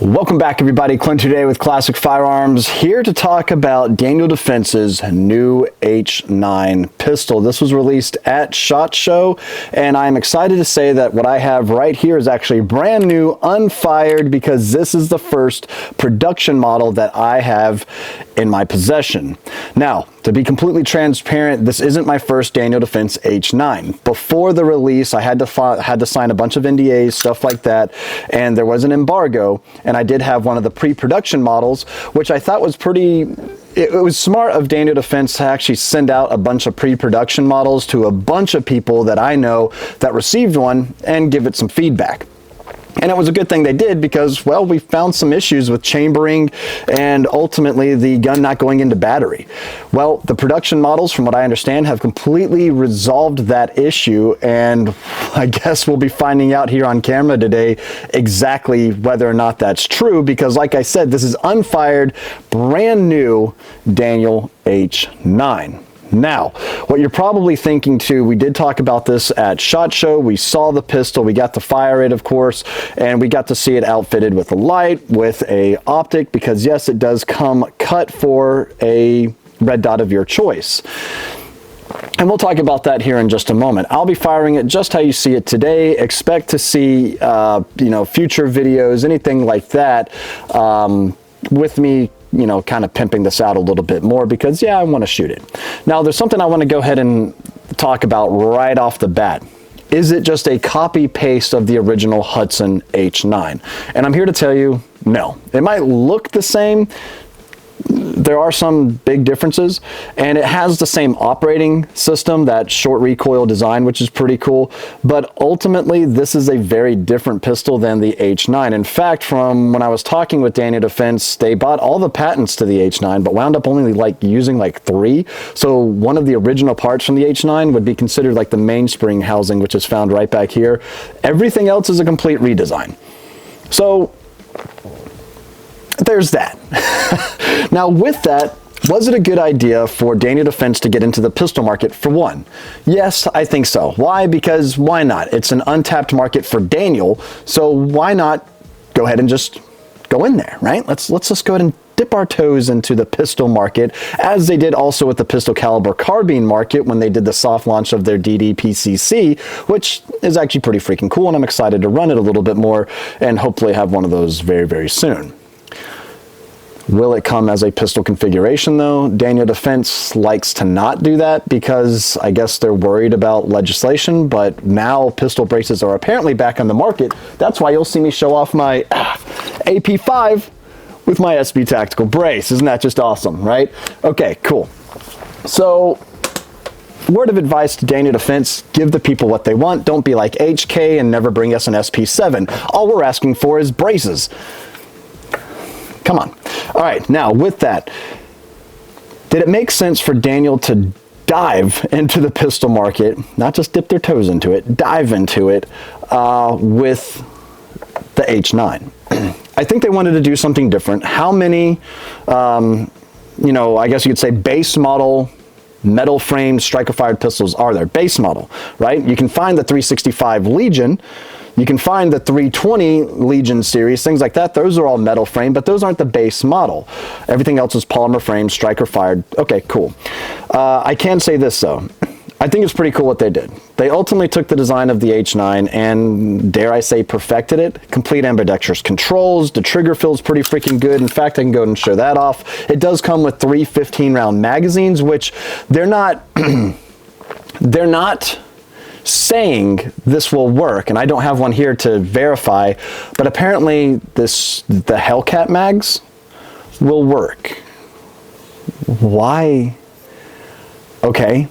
Welcome back, everybody. Clint today with Classic Firearms, here to talk about Daniel Defense's new H9 pistol. This was released at SHOT Show, and I'm excited to say that what I have right here is actually brand new, unfired, because this is the first production model that I have in my possession. Now, to be completely transparent, this isn't my first Daniel Defense H9. Before the release, I had to sign a bunch of NDAs, stuff like that, and there was an embargo, and I did have one of the pre-production models, which I thought was it was smart of Daniel Defense to actually send out a bunch of pre-production models to a bunch of people that I know that received one and give it some feedback. And it was a good thing they did because, well, we found some issues with chambering and ultimately the gun not going into battery. Well, the production models, from what I understand, have completely resolved that issue, and I guess we'll be finding out here on camera today exactly whether or not that's true, because like I said, this is unfired, brand new Daniel H9. Now, what you're probably thinking too, we did talk about this at SHOT Show. We saw the pistol, we got to fire it, of course, and we got to see it outfitted with a light, with a optic, because yes, it does come cut for a red dot of your choice. And we'll talk about that here in just a moment. I'll be firing it just how you see it today. Expect to see, future videos, anything like that, with me kind of pimping this out a little bit more because, yeah, I want to shoot it. Now, there's something I want to go ahead and talk about right off the bat. Is it just a copy paste of the original Hudson H9? And I'm here to tell you, no. It might look the same. There are some big differences, and it has the same operating system, that short recoil design, which is pretty cool, but ultimately this is a very different pistol than the H9. In fact, from when I was talking with Daniel Defense, they bought all the patents to the H9 but wound up only using 3. So one of the original parts from the H9 would be considered like the mainspring housing, which is found right back here. Everything else is a complete redesign. So there's that. Now, with that, was it a good idea for Daniel Defense to get into the pistol market? For one, yes, I think so. Why? Because why not? It's an untapped market for Daniel, so why not go ahead and just go in there, right? Let's just go ahead and dip our toes into the pistol market, as they did also with the pistol caliber carbine market when they did the soft launch of their DD-PCC, which is actually pretty freaking cool, and I'm excited to run it a little bit more and hopefully have one of those very, very soon. Will it come as a pistol configuration though? Daniel Defense likes to not do that because I guess they're worried about legislation, but now pistol braces are apparently back on the market. That's why you'll see me show off my AP5 with my SB Tactical brace. Isn't that just awesome, right? Okay, cool. So, word of advice to Daniel Defense, give the people what they want. Don't be like HK and never bring us an SP7. All we're asking for is braces. Come on. All right, now with that, did it make sense for Daniel to dive into the pistol market, not just dip their toes into it, dive into it with the H9? I think they wanted to do something different. How many, I guess you could say base model metal frame striker-fired pistols are there? Base model, right? You can find the 365 Legion. You can find the 320 Legion series, things like that. Those are all metal frame, but those aren't the base model. Everything else is polymer frame, striker fired. Okay, cool. I can say this though. I think it's pretty cool what they did. They ultimately took the design of the H9 and, dare I say, perfected it. Complete ambidextrous controls. The trigger feels pretty freaking good. In fact, I can go ahead and show that off. It does come with 3 15-round magazines, which they're not saying this will work, and I don't have one here to verify, but apparently the Hellcat mags will work. Why? Okay,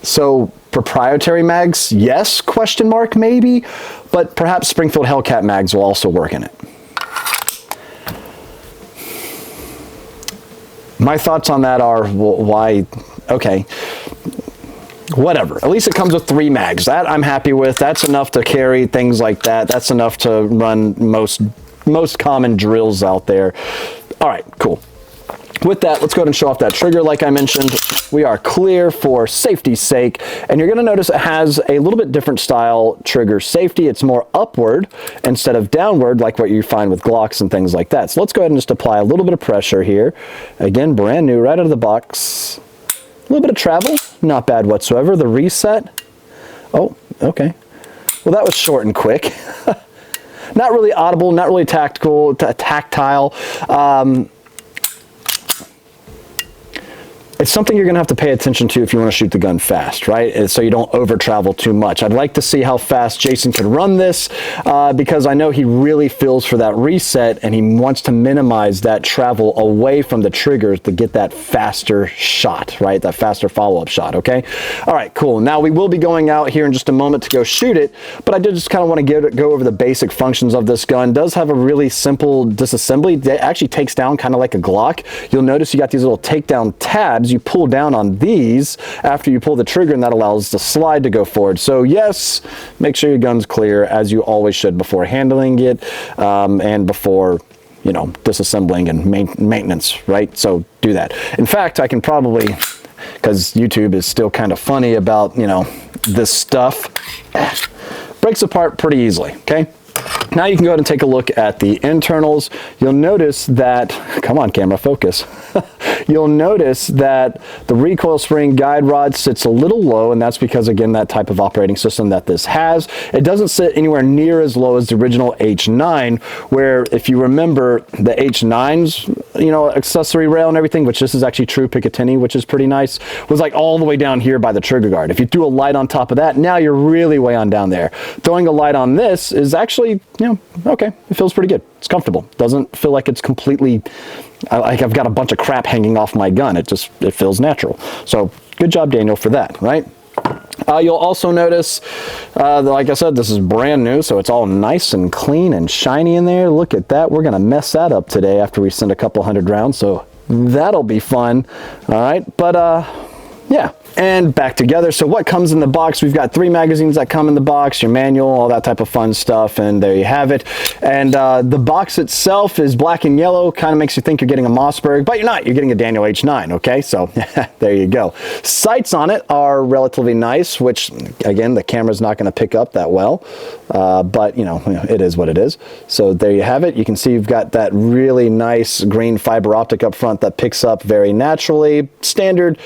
so proprietary mags, yes, question mark, maybe, but perhaps Springfield Hellcat mags will also work in it. My thoughts on that are, well, why? Okay. Whatever. At least it comes with 3 mags. That I'm happy with. That's enough to carry things like that. That's enough to run most common drills out there. All right, cool. with that, let's go ahead and show off that trigger. Like I mentioned, we are clear for safety's sake, and you're gonna notice it has a little bit different style trigger safety. It's more upward instead of downward like what you find with Glocks and things like that. So let's go ahead and just apply a little bit of pressure here. Again, brand new, right out of the box. A little bit of travel, not bad whatsoever. The reset, oh, okay. Well, that was short and quick. Not really audible, not really tactile. It's something you're gonna have to pay attention to if you wanna shoot the gun fast, right? So you don't over travel too much. I'd like to see how fast Jason could run this because I know he really feels for that reset and he wants to minimize that travel away from the triggers to get that faster shot, right? That faster follow-up shot, okay? All right, cool. Now we will be going out here in just a moment to go shoot it, but I did just kind of want to go over the basic functions of this gun. It does have a really simple disassembly that actually takes down kind of like a Glock. You'll notice you got these little takedown tabs. You pull down on these after you pull the trigger, and that allows the slide to go forward. So yes, make sure your gun's clear, as you always should before handling it and before, you know, disassembling and maintenance, right? So do that. In fact, I can probably, because YouTube is still kind of funny about, you know, this stuff, breaks apart pretty easily, okay? Now you can go ahead and take a look at the internals. You'll notice that, come on camera, focus. You'll notice that the recoil spring guide rod sits a little low, and that's because, again, that type of operating system that this has. It doesn't sit anywhere near as low as the original H9, where if you remember the H9's, you know, accessory rail and everything, which this is actually true Picatinny, which is pretty nice, was like all the way down here by the trigger guard. If you threw a light on top of that, now you're really way on down there. Throwing a light on this is actually, you know, okay, it feels pretty good. It's comfortable. Doesn't feel like it's completely, like I've got a bunch of crap hanging off my gun. It feels natural. So good job, Daniel, for that, right? You'll also notice, like I said, this is brand new, so it's all nice and clean and shiny in there. Look at that. We're going to mess that up today after we send a couple hundred rounds, so that'll be fun. All right, but yeah. And back together. So what comes in the box? We've got 3 magazines that come in the box, your manual, all that type of fun stuff, and there you have it. And the box itself is black and yellow, kind of makes you think you're getting a Mossberg, but you're not. You're getting a Daniel H9, okay? So there you go. Sights on it are relatively nice, which, again, the camera's not going to pick up that well, but, you know, it is what it is. So there you have it. You can see you've got that really nice green fiber optic up front that picks up very naturally. Standard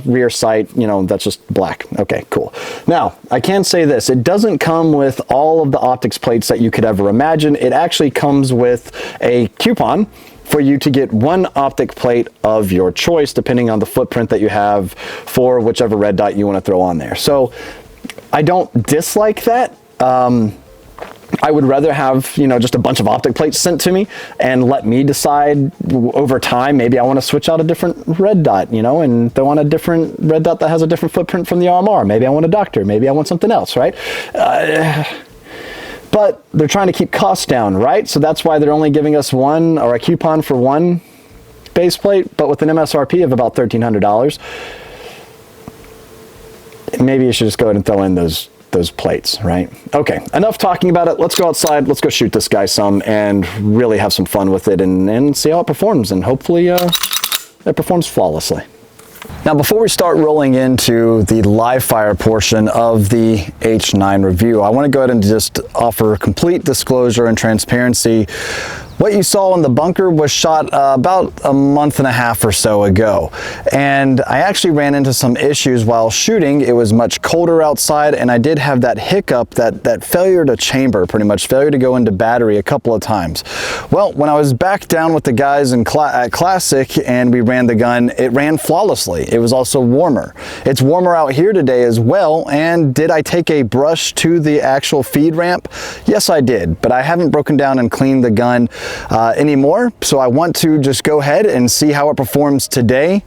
rear sight. You know, that's just black. Okay, cool. Now, I can say this. It doesn't come with all of the optics plates that you could ever imagine. It actually comes with a coupon for you to get 1 optic plate of your choice, depending on the footprint that you have for whichever red dot you want to throw on there. So I don't dislike that. I would rather have, you know, just a bunch of optic plates sent to me and let me decide over time. Maybe I want to switch out a different red dot, you know, and throw on a different red dot that has a different footprint from the RMR. Maybe I want a Doctor. Maybe I want something else, right? But they're trying to keep costs down, right? So that's why they're only giving us 1 or a coupon for 1 base plate, but with an MSRP of about $1,300. Maybe you should just go ahead and throw in those plates, right? Okay, enough talking about it. Let's go outside. Let's go shoot this guy some and really have some fun with it and see how it performs. And hopefully it performs flawlessly. Now, before we start rolling into the live fire portion of the H9 review, I want to go ahead and just offer complete disclosure and transparency. What you saw in the bunker was shot about a month and a half or so ago. And I actually ran into some issues while shooting. It was much colder outside, and I did have that hiccup, that failure to chamber, pretty much failure to go into battery a couple of times. Well, when I was back down with the guys at Classic and we ran the gun, it ran flawlessly. It was also warmer. It's warmer out here today as well. And did I take a brush to the actual feed ramp? Yes, I did, but I haven't broken down and cleaned the gun anymore. So I want to just go ahead and see how it performs today.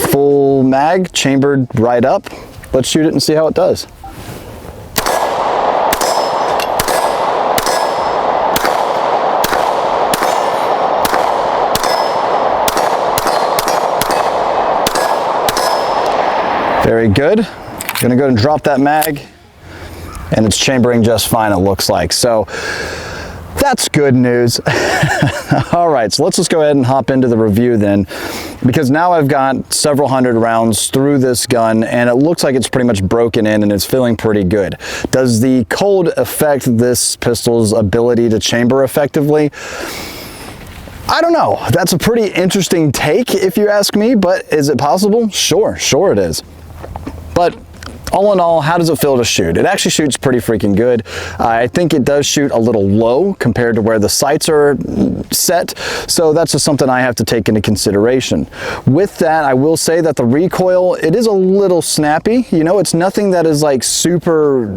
Full mag, chambered right up. Let's shoot it and see how it does. Very good. Gonna go and drop that mag, and it's chambering just fine, it looks like. So That's good news. All right, so let's just go ahead and hop into the review then, because now I've got several hundred rounds through this gun and it looks like it's pretty much broken in and it's feeling pretty good. Does the cold affect this pistol's ability to chamber effectively? I don't know. That's a pretty interesting take if you ask me, but is it possible? Sure it is. But all in all, how does it feel to shoot? It actually shoots pretty freaking good. I think it does shoot a little low compared to where the sights are set, so that's just something I have to take into consideration. With that, I will say that the recoil, it is a little snappy. You know, it's nothing that is like super,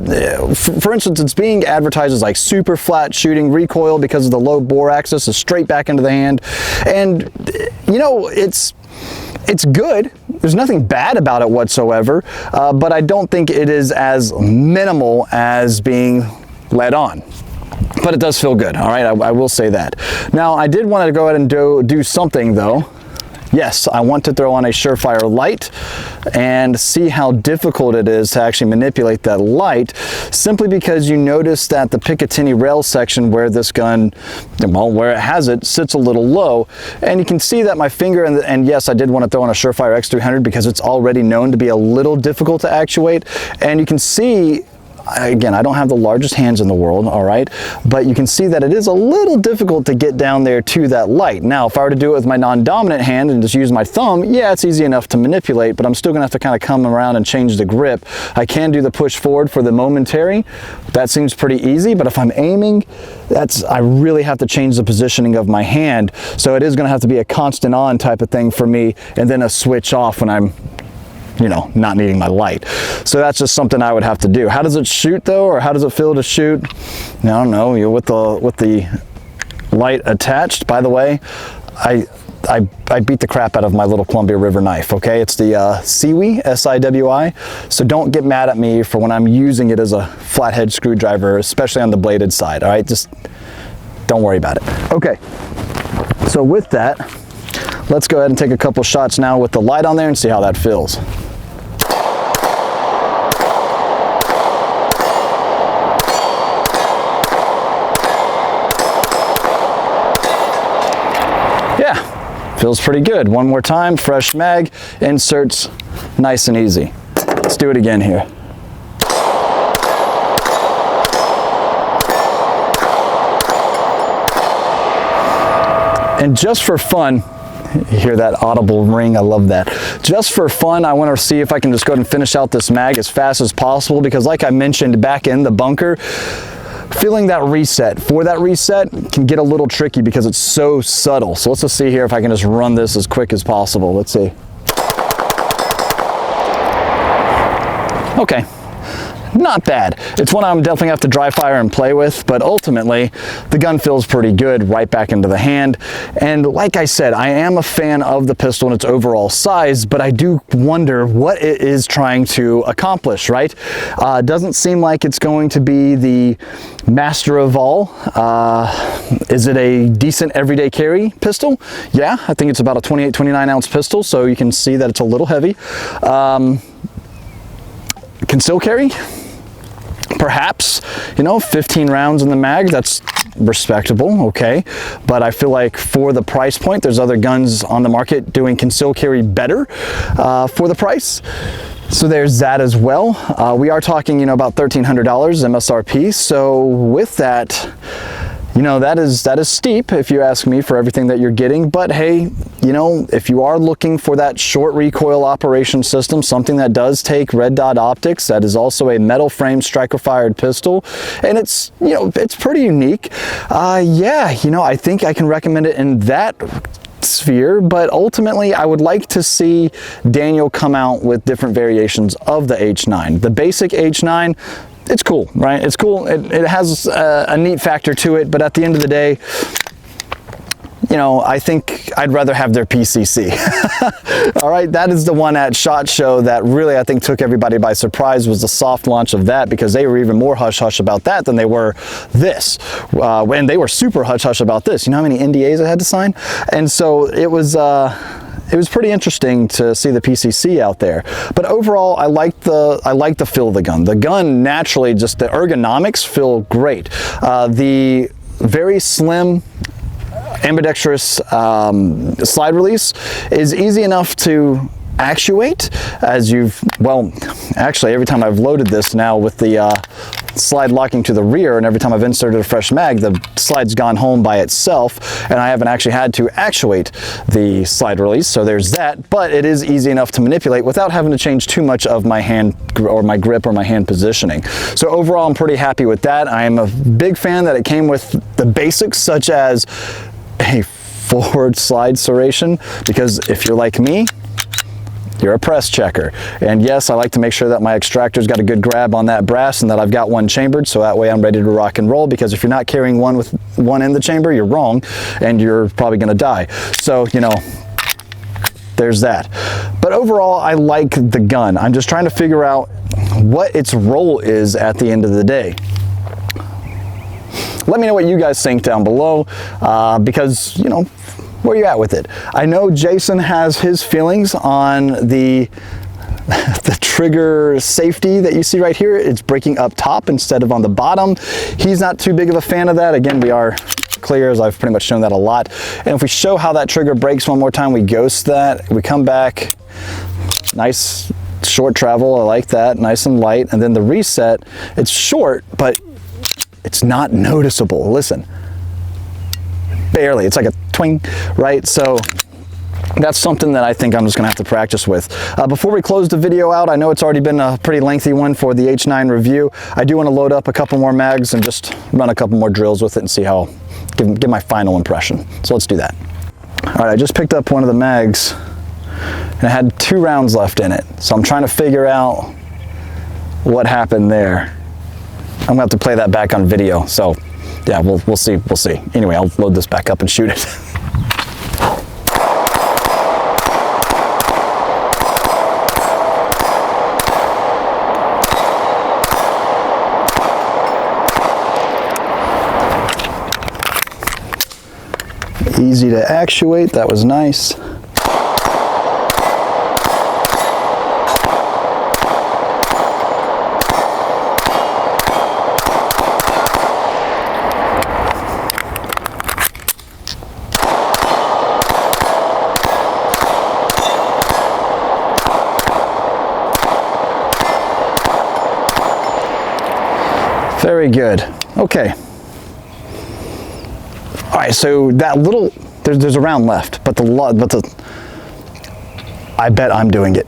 for instance, it's being advertised as like super flat shooting recoil because of the low bore axis is straight back into the hand. And, you know, it's good. There's nothing bad about it whatsoever, but I don't think it is as minimal as being led on. But it does feel good, all right? I will say that. Now, I did want to go ahead and do something though. Yes, I want to throw on a Surefire light and see how difficult it is to actually manipulate that light, simply because you notice that the Picatinny rail section where this gun, well, where it has it, sits a little low. And you can see that my finger, and yes, I did want to throw on a Surefire X300 because it's already known to be a little difficult to actuate. And you can see, again, I don't have the largest hands in the world, all right, but you can see that it is a little difficult to get down there to that light. Now, if I were to do it with my non-dominant hand and just use my thumb, yeah, it's easy enough to manipulate, but I'm still gonna have to kind of come around and change the grip. I can do the push forward for the momentary. That seems pretty easy, but if I'm aiming, I really have to change the positioning of my hand. So it is gonna have to be a constant on type of thing for me, and then a switch off when I'm, you know, not needing my light. So that's just something I would have to do. How does it shoot though, or how does it feel to shoot? I don't know, you know, with the light attached. By the way, I beat the crap out of my little Columbia River knife, okay? It's the Siwi, S-I-W-I. So don't get mad at me for when I'm using it as a flathead screwdriver, especially on the bladed side, all right? Just don't worry about it. Okay, so with that, let's go ahead and take a couple shots now with the light on there and see how that feels. Yeah, feels pretty good. One more time, fresh mag, inserts nice and easy. Let's do it again here. And just for fun, you hear that audible ring, I love that. Just for fun, I want to see if I can just go ahead and finish out this mag as fast as possible, because like I mentioned back in the bunker, feeling that reset can get a little tricky because it's so subtle. So let's just see here if I can just run this as quick as possible. Let's see. Okay. Not bad. It's one I'm definitely have to dry fire and play with, but ultimately the gun feels pretty good right back into the hand. And like I said, I am a fan of the pistol and its overall size, but I do wonder what it is trying to accomplish, right? Doesn't seem like it's going to be the master of all. Is it a decent everyday carry pistol? Yeah, I think it's about a 28, 29 ounce pistol, so you can see that it's a little heavy. Can still carry? Perhaps, you know, 15 rounds in the mag, that's respectable, okay. But I feel like for the price point, there's other guns on the market doing can still carry better for the price. So there's that as well. We are talking, you know, about $1,300 MSRP. So with that, you know, that is steep if you ask me for everything that you're getting, but hey, you know, if you are looking for that short recoil operation system, something that does take red dot optics, that is also a metal frame striker fired pistol, and it's, you know, it's pretty unique. Yeah, you know, I think I can recommend it in that sphere, but ultimately I would like to see Daniel come out with different variations of the H9. The basic H9, it's cool, right? It's cool. It has a neat factor to it, but at the end of the day, you know, I think I'd rather have their PCC. All right, that is the one at SHOT Show that really I think took everybody by surprise, was the soft launch of that, because they were even more hush-hush about that than they were this. When they were super hush-hush about this. You know how many NDAs I had to sign? And so it was pretty interesting to see the PCC out there. But overall, I like the feel of the gun. The gun naturally, just the ergonomics feel great. The very slim, ambidextrous slide release is easy enough to actuate, as actually every time I've loaded this now with the slide locking to the rear, and every time I've inserted a fresh mag, the slide's gone home by itself, and I haven't actually had to actuate the slide release. So there's that, but it is easy enough to manipulate without having to change too much of my hand or my grip or my hand positioning. So overall, I'm pretty happy with that. I am a big fan that it came with the basics, such as a forward slide serration, because if you're like me, you're a press checker. And yes, I like to make sure that my extractor's got a good grab on that brass and that I've got one chambered, so that way I'm ready to rock and roll, because if you're not carrying one with one in the chamber, you're wrong and you're probably gonna die. So, you know, there's that. But overall, I like the gun. I'm just trying to figure out what its role is at the end of the day. Let me know what you guys think down below, because, you know, where you at with it? I know Jason has his feelings on the trigger safety that you see right here. It's breaking up top instead of on the bottom. He's not too big of a fan of that. Again, we are clear, as I've pretty much shown that a lot. And if we show how that trigger breaks one more time, we ghost that, we come back, nice short travel, I like that, nice and light. And then the reset, it's short, but it's not noticeable. Listen, barely, it's like a twing, right? So that's something that I think I'm just gonna have to practice with. Before we close the video out, I know it's already been a pretty lengthy one for the H9 review. I do want to load up a couple more mags and just run a couple more drills with it and see how, give my final impression. So let's do that. All right, I just picked up one of the mags and it had 2 rounds left in it. So I'm trying to figure out what happened there. I'm gonna have to play that back on video. So yeah, we'll see. Anyway, I'll load this back up and shoot it. Easy to actuate, that was nice. Very good. Okay. All right, so that little, there's a round left, but I bet I'm doing it.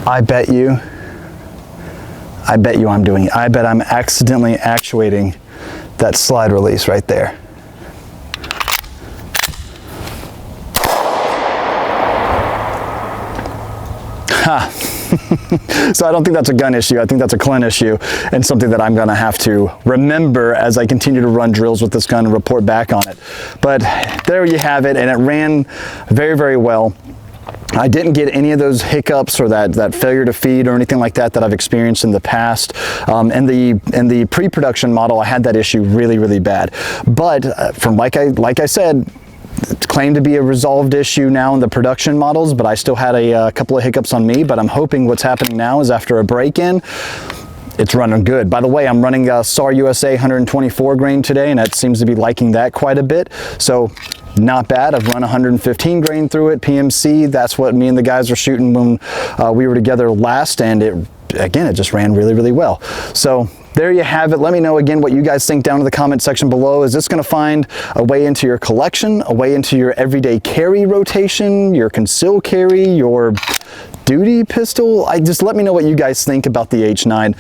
I bet you I'm doing it. I bet I'm accidentally actuating that slide release right there. Ha. So I don't think that's a gun issue. I think that's a Clint issue, and something that I'm going to have to remember as I continue to run drills with this gun and report back on it. But there you have it, and it ran very, very well. I didn't get any of those hiccups or that failure to feed or anything like that I've experienced in the past. In the pre-production model, I had that issue really, really bad. But from like I said, it's claimed to be a resolved issue now in the production models, but I still had a couple of hiccups on me. But I'm hoping what's happening now is after a break-in, it's running good. By the way, I'm running a SAR USA 124 grain today, and that seems to be liking that quite a bit. So not bad. I've run 115 grain through it, PMC. That's what me and the guys were shooting when we were together last, and it just ran really, really well. So there you have it. Let me know again what you guys think down in the comment section below. Is this going to find a way into your collection, a way into your everyday carry rotation, your conceal carry, your duty pistol? Just let me know what you guys think about the H9.